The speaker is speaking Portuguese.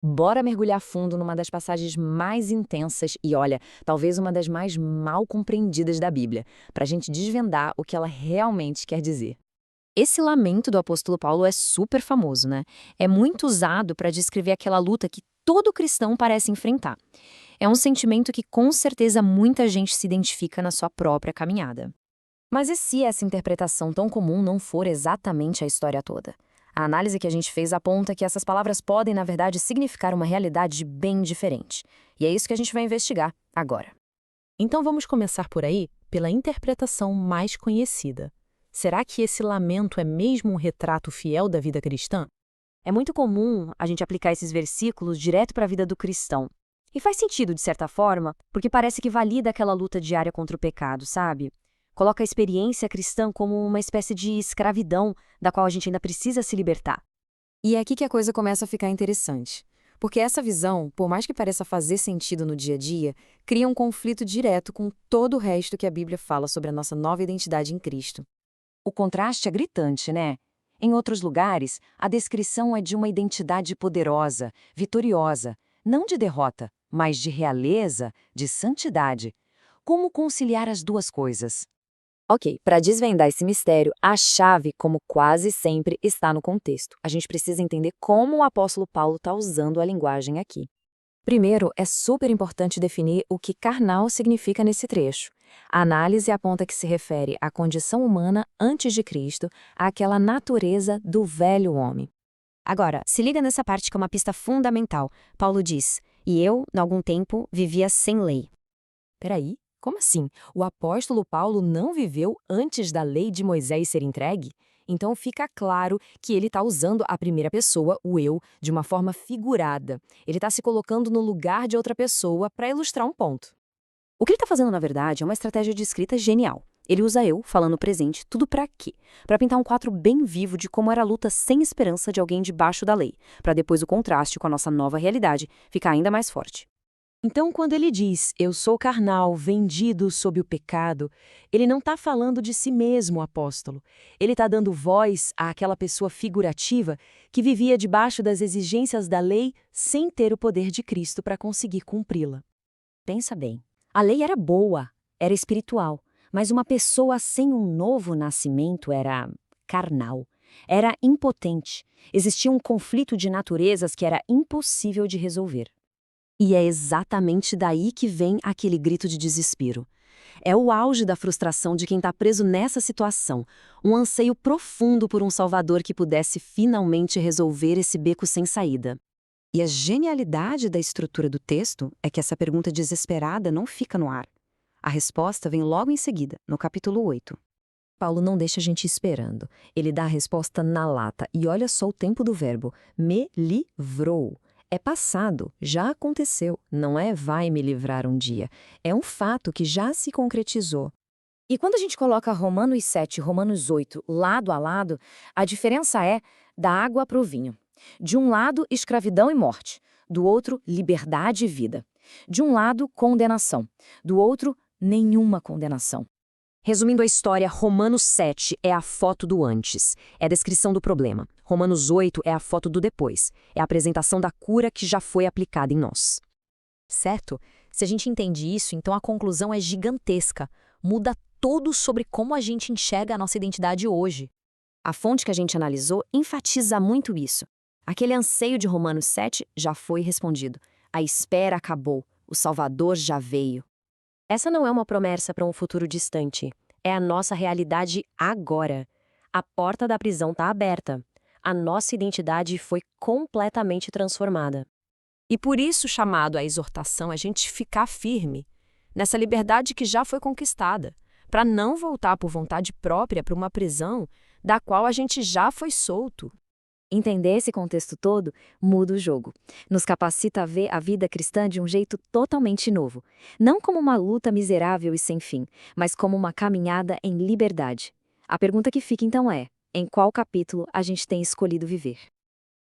Bora mergulhar fundo numa das passagens mais intensas e, olha, talvez uma das mais mal compreendidas da Bíblia, para a gente desvendar o que ela realmente quer dizer. Esse lamento do apóstolo Paulo é super famoso, né? É muito usado para descrever aquela luta que todo cristão parece enfrentar. É um sentimento que com certeza muita gente se identifica na sua própria caminhada. Mas e se essa interpretação tão comum não for exatamente a história toda? A análise que a gente fez aponta que essas palavras podem, na verdade, significar uma realidade bem diferente. E é isso que a gente vai investigar agora. Então vamos começar por aí, pela interpretação mais conhecida. Será que esse lamento é mesmo um retrato fiel da vida cristã? É muito comum a gente aplicar esses versículos direto para a vida do cristão. E faz sentido, de certa forma, porque parece que valida aquela luta diária contra o pecado, sabe? Coloca a experiência cristã como uma espécie de escravidão da qual a gente ainda precisa se libertar. E é aqui que a coisa começa a ficar interessante. Porque essa visão, por mais que pareça fazer sentido no dia a dia, cria um conflito direto com todo o resto que a Bíblia fala sobre a nossa nova identidade em Cristo. O contraste é gritante, né? Em outros lugares, a descrição é de uma identidade poderosa, vitoriosa, não de derrota, mas de realeza, de santidade. Como conciliar as duas coisas? Ok, para desvendar esse mistério, a chave, como quase sempre, está no contexto. A gente precisa entender como o apóstolo Paulo está usando a linguagem aqui. Primeiro, é super importante definir o que carnal significa nesse trecho. A análise aponta que se refere à condição humana antes de Cristo, àquela natureza do velho homem. Agora, se liga nessa parte que é uma pista fundamental. Paulo diz: "E eu, em algum tempo, vivia sem lei." Peraí, como assim? O apóstolo Paulo não viveu antes da lei de Moisés ser entregue? Então fica claro que ele está usando a primeira pessoa, o eu, de uma forma figurada. Ele está se colocando no lugar de outra pessoa para ilustrar um ponto. O que ele está fazendo, na verdade, é uma estratégia de escrita genial. Ele usa eu, falando presente, tudo para quê? Para pintar um quadro bem vivo de como era a luta sem esperança de alguém debaixo da lei, para depois o contraste com a nossa nova realidade ficar ainda mais forte. Então, quando ele diz, eu sou carnal, vendido sob o pecado, ele não está falando de si mesmo, apóstolo. Ele está dando voz àquela pessoa figurativa que vivia debaixo das exigências da lei sem ter o poder de Cristo para conseguir cumpri-la. Pensa bem. A lei era boa, era espiritual, mas uma pessoa sem um novo nascimento era carnal, era impotente. Existia um conflito de naturezas que era impossível de resolver. E é exatamente daí que vem aquele grito de desespero. É o auge da frustração de quem está preso nessa situação, um anseio profundo por um salvador que pudesse finalmente resolver esse beco sem saída. E a genialidade da estrutura do texto é que essa pergunta desesperada não fica no ar. A resposta vem logo em seguida, no capítulo 8. Paulo não deixa a gente esperando. Ele dá a resposta na lata. E olha só o tempo do verbo. Me livrou. É passado, já aconteceu. Não é vai me livrar um dia. É um fato que já se concretizou. E quando a gente coloca Romanos 7 e Romanos 8 lado a lado, a diferença é da água para o vinho. De um lado, escravidão e morte. Do outro, liberdade e vida. De um lado, condenação. Do outro, nenhuma condenação. Resumindo a história, Romanos 7 é a foto do antes, é a descrição do problema. Romanos 8 é a foto do depois, é a apresentação da cura que já foi aplicada em nós. Certo? Se a gente entende isso, então a conclusão é gigantesca. Muda tudo sobre como a gente enxerga a nossa identidade hoje. A fonte que a gente analisou enfatiza muito isso. Aquele anseio de Romanos 7 já foi respondido. A espera acabou, o Salvador já veio. Essa não é uma promessa para um futuro distante. É a nossa realidade agora. A porta da prisão está aberta. A nossa identidade foi completamente transformada. E por isso chamado à exortação é a gente ficar firme nessa liberdade que já foi conquistada, para não voltar por vontade própria para uma prisão da qual a gente já foi solto. Entender esse contexto todo muda o jogo. Nos capacita a ver a vida cristã de um jeito totalmente novo. Não como uma luta miserável e sem fim, mas como uma caminhada em liberdade. A pergunta que fica então é: em qual capítulo a gente tem escolhido viver?